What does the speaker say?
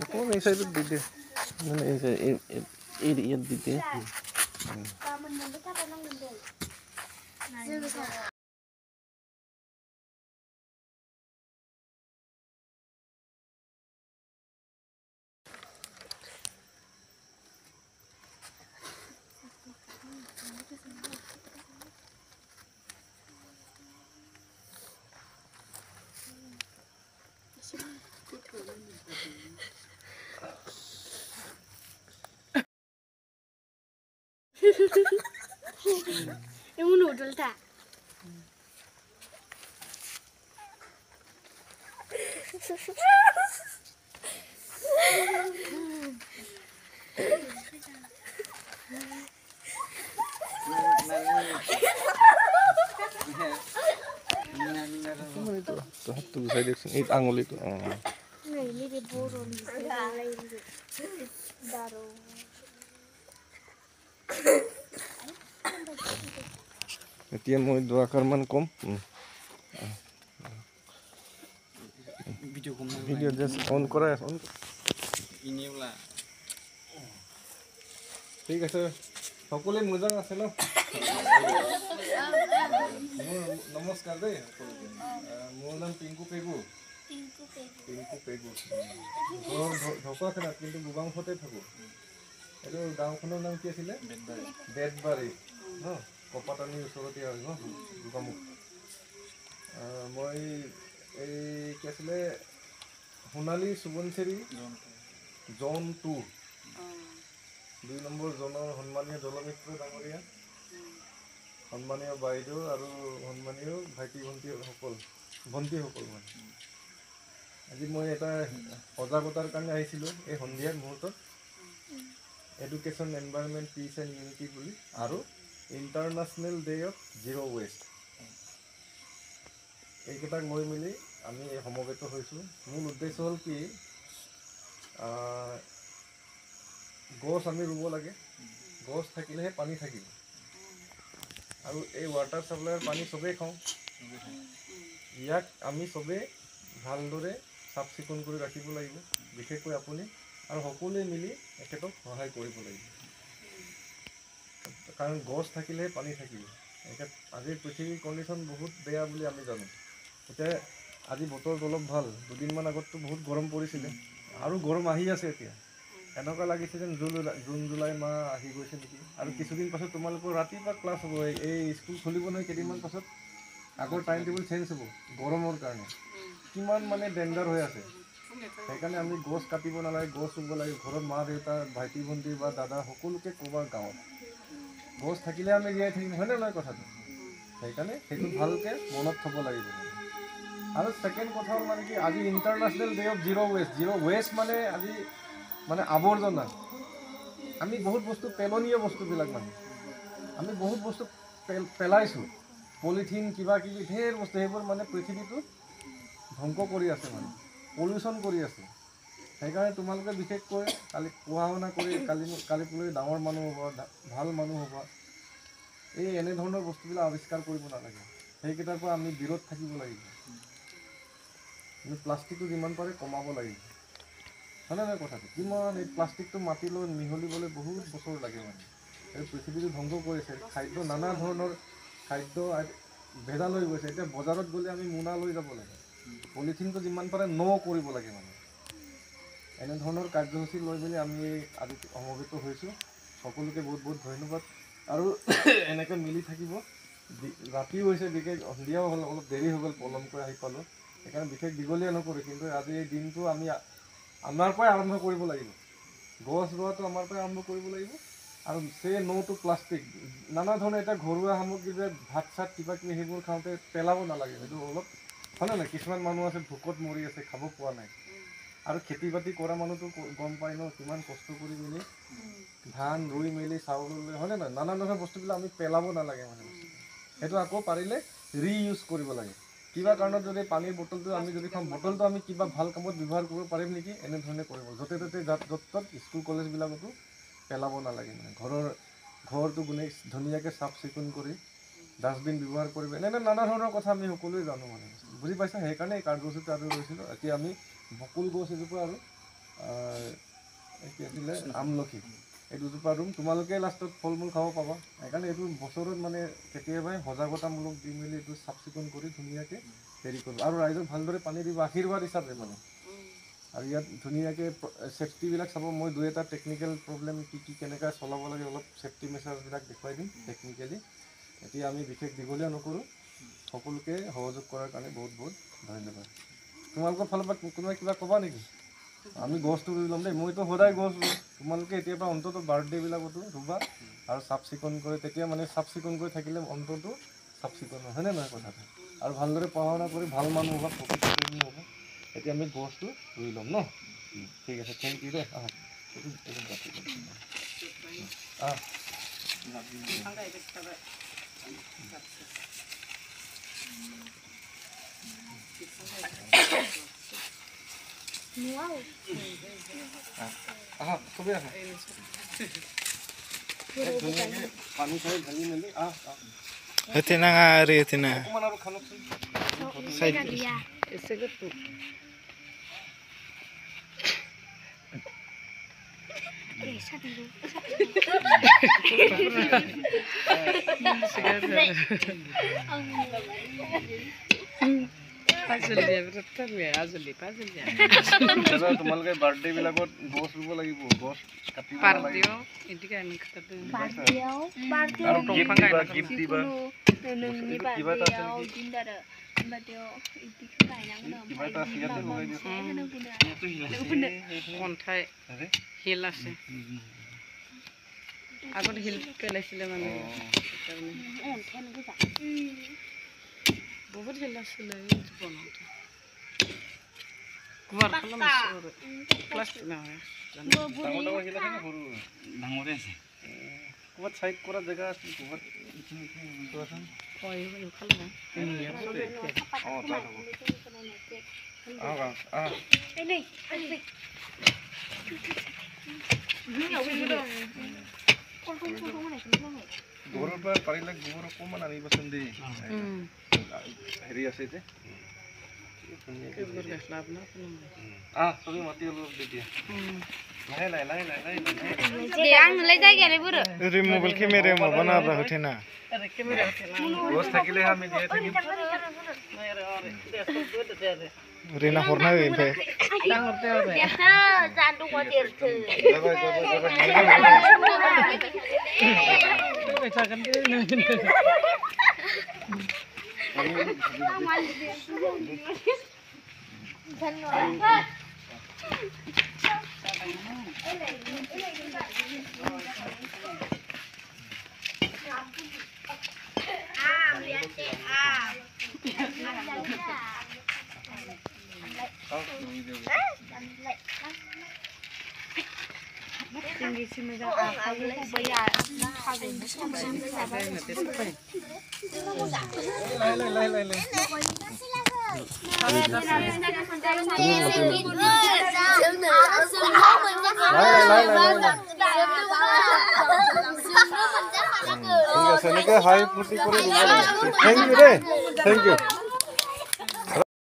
অকণমান এই চাইডত দি দিয়ে মানে এই ইয়াত দি দিয়ে Emang nudul tak? itu tuh bisa di sini angul itu Nah ini di burung daru. এতিয়া মই 2 আকাৰমান কম ভিডিও জাস্ট অন কৰা অন ইনিওলা ঠিক আছে সকলোৱে মজা আছে ন নমস্কাৰ দেই মোৰ নাম পিংকু পেগু ঢকুৱাখানাত কিন্তু গোগামুখতে থাকোঁ এইটো গাঁওখনৰ নাম কি আছিলে বেতবাৰী ন কপাতানিৰ ওচৰতে হয় ন গোগামুখ মই এই কি আছিলে সোণালী সুবনচেৰী জন 2 2 নম্বৰ জনৰ সন্মানীয় জলমিত্ৰ ডাঙৰীয়া সন্মানীয় বাইদেউ আৰু সন্মানীয় ভাইটি ভণ্টিসকল মানে আজি মই এটা সজাগতাৰ কাৰণে আহিছিলোঁ এই সন্ধিয়াৰ মুহূৰ্তত education environment peace and unity বুলি আৰু international day of zero' waste এইকেইটাক লৈ মেলি আমি সমবেত হৈছোঁ মূল উদ্দেশ্য হ'ল কি গছ আমি ৰুব লাগে গছ থাকিলেহে পানী থাকিব আৰু এই ৱাটাৰ ছাপ্লাইৰ পানী চবেই খাওঁ ইয়াক আমি চবেই ভালদৰে চাফ চিকুণ কৰি ৰাখিব লাগিব বিশেষকৈ আপুনি আৰু সকলোৱে মিলি এখেতক সহায় কৰিব লাগিব কাৰণ গছ থাকিলেহে পানী থাকিব আজিৰ পৃথিৱীৰ কণ্ডিশ্যন বহুত বেয়া বুলি আমি জানো এতিয়া আজি বতৰটো অলপ ভাল দুদিনমান আগততো বহুত গৰম পৰিছিলে আৰু গৰম আহি আছে এতিয়া এনেকুৱা লাগিছে যেন জুন জুলাই মাহ আহি গৈছে নেকি আৰু কিছুদিন পাছত তোমালোকৰ ৰাতিপুৱা ক্লাছ হ'ব এই স্কুল খুলিব নহয় কেইদিনমান পাছত আগৰ টাইম টেবুল চেঞ্জ হ'ব গৰমৰ কাৰণে কিমান মানে ডেঞ্জাৰ হৈ আছে সেইকাৰণে আমি গছ কাটিব নালাগে গছ ৰুব লাগে ঘৰত মা দেউতা ভাইটি ভণ্টি বা দাদা সকলোকে ক'বা গাঁৱত গছ থাকিলে আমি জীয়াই থাকিম হয়নে নহয় কথাটো সেইকাৰণে সেইটো ভালকৈ মনত থ'ব লাগিব আৰু ছেকেণ্ড কথা হ'ল মানে কি আজি international day of zero' waste মানে আজি মানে আৱৰ্জনা আমি বহুত বস্তু পেলনীয় বস্তুবিলাক মানে আমি বহুত বস্তু পেলাইছোঁ পলিথিন কিবা কিবি ঢেৰ বস্তু সেইবোৰ মানে পৃথিৱীটো ধ্বংস কৰি আছে মানে পলিউশ্যন কৰি আছে সেইকাৰণে তোমালোকে বিশেষকৈ কালি পঢ়া শুনা কৰি কালি পৰহি ডাঙৰ মানুহ হ'ব ভাল মানুহ হ'ব এই এনেধৰণৰ বস্তুবিলাক আৱিষ্কাৰ কৰিব নালাগে সেইকেইটাৰ পৰা আমি বিৰত থাকিব লাগিব আমি প্লাষ্টিকটো যিমান পাৰে কমাব লাগিব হয়নে নহয় কথাটো কিমান এই প্লাষ্টিকটো মাটিৰ লগত মিহলিবলৈ বহুত বছৰ লাগে মানে এই পৃথিৱীটো ধ্বংস কৰিছে খাদ্য নানা ধৰণৰ খাদ্য ভেজাল হৈ গৈছে এতিয়া বজাৰত গ'লে আমি মোনা লৈ যাব লাগে পলিথিনটো যিমান পাৰে কৰিব লাগে মানে এনেধৰণৰ কাৰ্যসূচী লৈ মেলি আমি আজি সমবেত হৈছোঁ সকলোকে বহুত বহুত ধন্যবাদ আৰু এনেকৈ মিলি থাকিব ৰাতিও হৈছে বিশেষ সন্ধিয়াও হ'ল অলপ দেৰি হৈ গ'ল পলমকৈ আহি পালোঁ সেইকাৰণে বিশেষ দীঘলীয়া নকৰোঁ কিন্তু আজি এই দিনটো আমি আমাৰ পৰাই আৰম্ভ কৰিব লাগিব গছ ৰোৱাটো আমাৰ পৰাই আৰম্ভ কৰিব লাগিব আৰু ন' টু প্লাষ্টিক নানা ধৰণৰ এতিয়া ঘৰুৱা সামগ্ৰী যে ভাত চাত কিবা কিবি সেইবোৰ খাওঁতে পেলাব নালাগে সেইটো অলপ হয়নে নাই কিছুমান মানুহ আছে ভোকত মৰি আছে খাব পোৱা নাই আৰু খেতি বাতি কৰা মানুহটো গম পায় ন কিমান কষ্ট কৰি মেলি ধান ৰুই মেলি চাউল লৈ হয়নে নহয় নানা ধৰণৰ বস্তুবিলাক আমি পেলাব নালাগে মানে সেইটো আকৌ পাৰিলে ৰিইউজ কৰিব লাগে কিবা কাৰণত যদি পানীৰ বটলটো আমি যদি খাওঁ বটলটো আমি কিবা ভাল কামত ব্যৱহাৰ কৰিব পাৰিম নেকি এনেধৰণে কৰিব য'তে ত'তে য'ত ত'ত স্কুল কলেজবিলাকতো পেলাব নালাগে মানে ঘৰটো ধুনীয়াকৈ চাফ চিকুণ কৰি ডাষ্টবিন ব্যৱহাৰ কৰিব এনে নানা ধৰণৰ কথা আমি সকলোৱে জানো মানে বুজি পাইছা সেইকাৰণে এই কাৰ্যসূচীটো আৰু লৈছিলোঁ এতিয়া আমি বকুল গছ এজোপা আৰু কি আছিলে আমলখি এই দুজোপা ৰুম তোমালোকে লাষ্টত ফল মূল খাব পাবা সেইকাৰণে এইটো বছৰত মানে কেতিয়াবাই সজাগতামূলক দি মেলি এইটো চাফ চিকুণ কৰি ধুনীয়াকৈ হেৰি কৰিব আৰু ৰাইজক ভালদৰে পানী দিব আশীৰ্বাদ হিচাপে মানে আৰু ইয়াত ধুনীয়াকৈ ছেফটিবিলাক চাব মই দুই এটা টেকনিকেল প্ৰব্লেম কি কেনেকৈ চলাব লাগে অলপ ছেফটি মেচাৰ্ছবিলাক দেখুৱাই দিম টেকনিকেলি এতিয়া আমি বিশেষ দীঘলীয়া নকৰোঁ সকলোকে সহযোগ কৰাৰ কাৰণে বহুত বহুত ধন্যবাদ তোমালোকৰ ফালৰ পৰা কোনোবাই কিবা ক'বা নেকি আমি গছটো ৰুই ল'ম দেই মইতো সদায় গছ ৰুওঁ তোমালোকে এতিয়াৰ পৰা অন্ততঃ বাৰ্থডে'বিলাকতো ৰুবা আৰু চাফ চিকুণ কৰি তেতিয়া মানে চাফ চিকুণ কৰি থাকিলে অন্তৰটো চাফ চিকুণ হয় হয়নে নহয় কথাটো আৰু ভালদৰে পঢ়া শুনা কৰি ভাল মানুহ হ'ব প্ৰফিট হ'ব এতিয়া আমি গছটো ৰুই ল'ম ন ঠিক আছে থেংক ইউ দেই চবেই আহা ধুনীয়াকৈ পানী চাই ঢালি মেলি Hetina ngari hetina. অকণমান আৰু খানকচোন তোমালোকে বাৰ্থডে বিলাকত গছ ৰুব লাগিব গছ কাটিব লাগিব আৰু গিফ্ট দিবা কিবা এটা আছে নেকি কিবা এটা আছে ইয়াতে লগাই দিওঁ হিল আছে আগতে হিল পেলাইছিলে মানে বহুত হিল আছিলে বনাওঁতে কুমাৰ ক্লাছ ডাঙৰে আছে ক'ৰবাত চাইড কৰা জেগা আছে ক'ৰবাত চোৱাচোন গোবৰৰ পৰা পাৰিলে গোবৰ অকণমান আনিবচোন দেই হেৰি আছে যে চবেই মাতি অলপ তেতিয়া Removable camera mo bana ba hetina. গছ থাকিলেহে আমি জীয়াই থাকিম Rina horna inte. ঠিক আছে এনেকৈ হাই ফূৰ্তি কৰি দিব লাগিব থেংক ইউ দেই থেংক ইউ